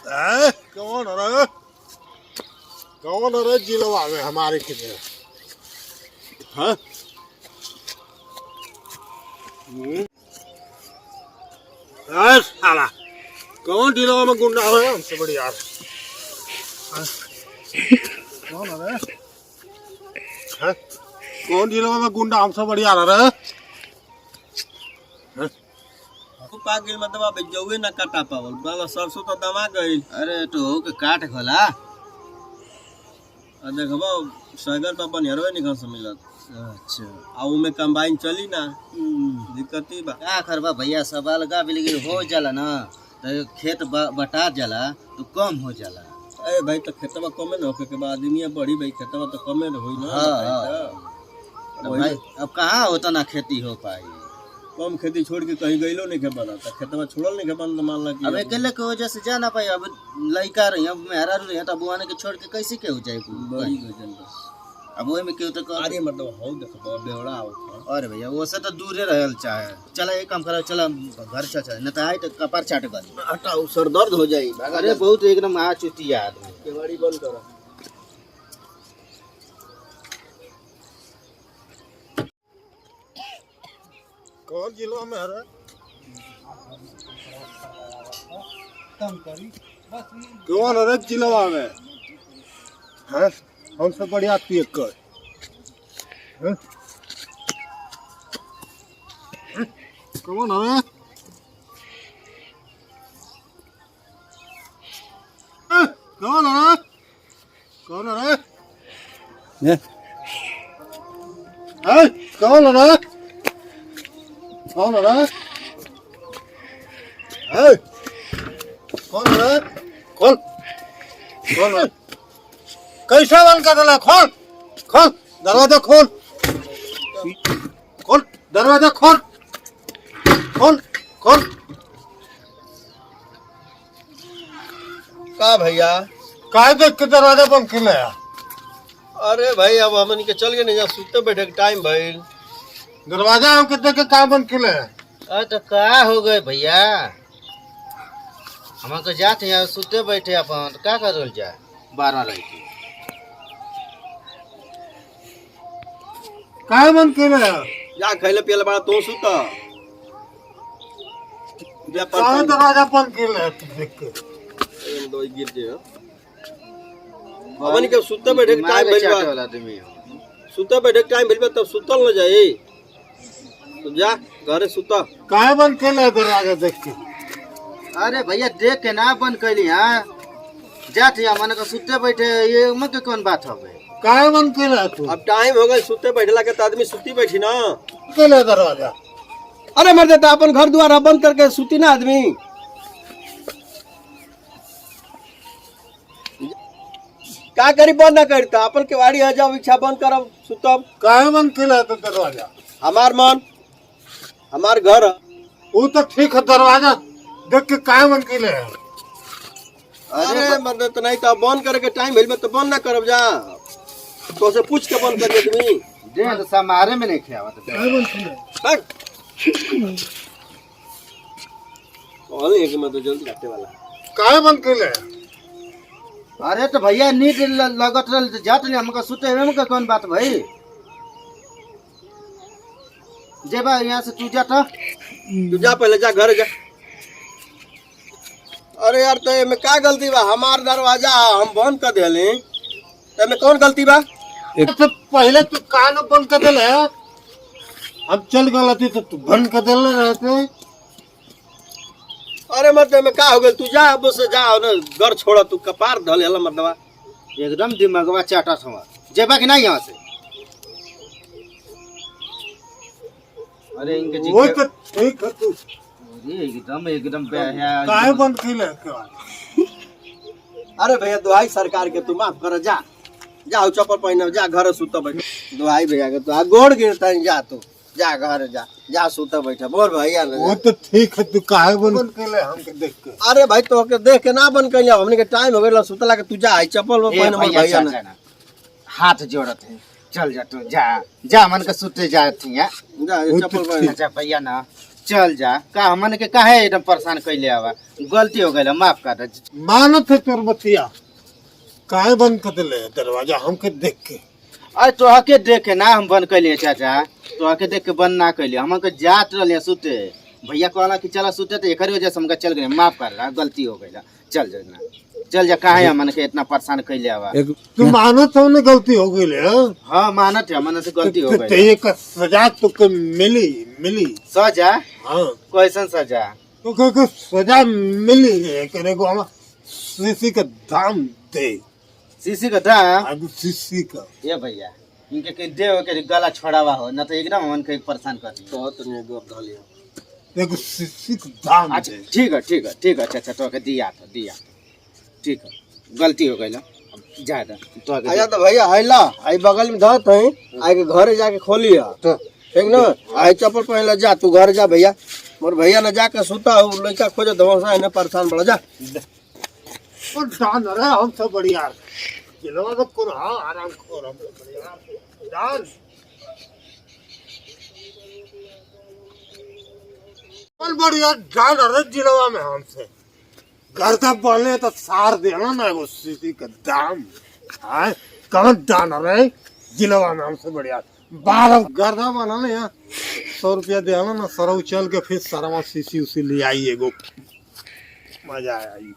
कौन है? कौन है जिलवा में हमारे किधर? हाँ? साला कौन जिलवा में गुंडा है हमसे बड़ी यार? कौन है? हाँ? कौन जिलवा में गुंडा हमसे बड़ी यार है? पागिल मतलब अब जौवे ना काटा पावल बाबा सरसों तो दमा गइल। अरे तो के काट खोला आ देखबो सगर तो अपन हेरोए निकल से मिलत। अच्छा आ उमे कंबाइन चली ना दिक्कत ही बा का करबा भैया सवाल का बिलगी हो जाला ना तो खेत बटा जाला तो कम हो जाला। ए भाई तो खेतवा कमे न होके के बाद आदमी बढ़ी भाई खेतवा तो कमे न होई ना। हां भाई अब कहाँ होता ना खेती हो पाई। कम खेती छोड़ के कहीं गइलो नहीं के बना त खेतवा छोड़ल नहीं के बन मान ला कि अब अकेले के वजह से जा ना पाई। अब लइका रही अब मेहरा रही त बुआने के छोड़ के कैसे के हो जाए बड़ी गजन बस। अब ओए में केउ त अरे मतलब हो देखो बेवड़ा आवत। अरे भैया वो से तो दूरे रहल चाहे। चला एक काम करो चला घर चल न त आई त कपार चाट गली हटाओ सर दर्द हो जाई। अरे बहुत एकदम आ चुती आदमी केवाड़ी बंद करो। कौन जिलवा में है? कौन है जिलवा में? हाँ? हमसे बढ़िया पियक कर। कौन है? कौन है? कौन है? कौन है? कौन है? कौन है? खोल कौन है? कैसा बंद कर रहा? खोल खोल दरवाजा खोल खोल दरवाजा खोल खोल खोल। का भैया काय देख के दरवाजा बंद कर लिया? अरे भाई अब हमन के चल गए नहीं जा सुते बैठे के टाइम भइल। दरवाजा हम कितने के काम बंद कर लिया? अरे तो का हो गए भैया हम तो जाते यहाँ सुते बैठे अपन तो का करल जाए 12 लड़की काय बंद कर लिया? जा खैले पियले बड़ा तो सुता जा काय दरवाजा बंद कर लिया तू देख के? पर दो गिर जे हमन के सुते बैठे के टाइम भइल बा। वाला आदमी सुते बैठे के टाइम भइल बा तब सुतल न जाई तो जा घरे सुता। काय बंद कर लिया दरवाजा देख के? अरे भैया देख के ना बंद कैली हाँ जाते यहाँ मन का सुते बैठे ये उम्र के कौन बात हो गई। काय बंद कर लिया तू? अब टाइम हो गए सुते बैठला के त आदमी सुती बैठी ना। कर लिया दरवाजा? अरे मर देता अपन घर द्वार बंद करके सुती ना आदमी। का करी बंद ना करता अपन केवाड़ी आ जाओ इच्छा बंद करब सुतब। काय बंद कर लिया तो दरवाजा? हमार मन हमार घर वो तो ठीक है दरवाजा देख के काय बंद कर लिया? अरे मर तो नहीं तो बंद करे के टाइम भइल में तो बंद ना करब जा तो से पूछ के बंद कर दे आदमी। दे तो समारे में नहीं खेवा तो काय बंद कर लिया? और एक में तो जल्दी काटे वाला काय बंद कर लिया? अरे तो भैया नीट लगत रहल तो जात ले हमका सुते में का कौन बात भाई। जे बा यहाँ से तू जा तू जा पहले जा घर जा। अरे यार तो में का गलती बा हमार दरवाजा हम बंद कर देले तो में कौन गलती बा? तो पहले तू कान बंद कर दिले अब चल गलती तो तू बंद कर दिले रहते। अरे मत में का हो गल तू जा अब से जा ना घर छोड़ तू कपार धल हला मर्दवा एकदम दिमागवा चाटा था जेबा कि नहीं यहाँ से। अरे इनके वो तो ठीक है तू एकदम एकदम काय बंद कर लिया? अरे भैया दुहाई सरकार के तू माफ कर जा जाओ चप्पल पहन जा घर सुत बैठ दुहाई भैया के तू गोड़ गिरता जा तू जा घर जा जा सुत बैठा बोल भैया वो तो ठीक है तू काय बंद कर लिया हमके देख के? अरे भाई तो के देख के ना बंद कर लिया हमने के टाइम हो गया सुतला के तू जा चप्पल पहन भैया ना हाथ जोड़त है चल जा तू जा जा मन के सुते जा थी जा चप्पल पहन अच्छा भैया ना चल जा का हमन के काहे एकदम परेशान कैले आवा गलती हो गइल माफ कर दे। मानत है तोर बतिया काहे बंद कर दिले दरवाजा हमके देख के। अरे तोह के देख के ना हम बंद कैलिए चाचा, तोह के देख के बंद ना कैलिए, हम के जात रहलिए सुते, भैया कहला कि चला सुते तो एकरी वजह से हमका चल गए, माफ कर रहा गलती हो गई, चल जा ना चल जा, काहे हमन के इतना परेशान कैले आवा। तू मानत हो ना गलती हो गई ले? हाँ मानत है, हमन से गलती हो गई। तो एक सजा तो मिली सजा? हाँ कैसन सजा? तो सजा मिली है करे को हम सीसी का दाम दे। सीसी का दाम? आगू सीसी का ये भैया इनके के दे के गला छोड़ावा हो ना तो एकदम हमन के परेशान कर दी। तो तने गोर डालियो देखो सीसी का दाम अच्छा दे। ठीक है चाचा, तो के दिया ठीक है, गलती हो गई ना ज्यादा तो आया तो भैया हैला आई बगल में धत है, आई के घरे जाके खोली है तो ठीक ना। आई चप्पल पहले जा, तू घर जा भैया, मोर भैया ने जाके सुता हो लड़का खोजे दवा इन्हें परेशान पड़ा जा। और दान रे हम सब बढ़िया जिलवा तो कोन हां आराम खोर हम बढ़िया दान कौन बढ़िया दान रे जिलवा में हमसे घर का बोले तो सार देना ना वो सीसी का दाम है कौन दान रे जिलवा में हमसे बढ़िया 12 गर्दा बना ले यहाँ 100 रुपया देना ना सरौ चल के फिर सरवा सीसी उसी ले आई एगो मजा आया।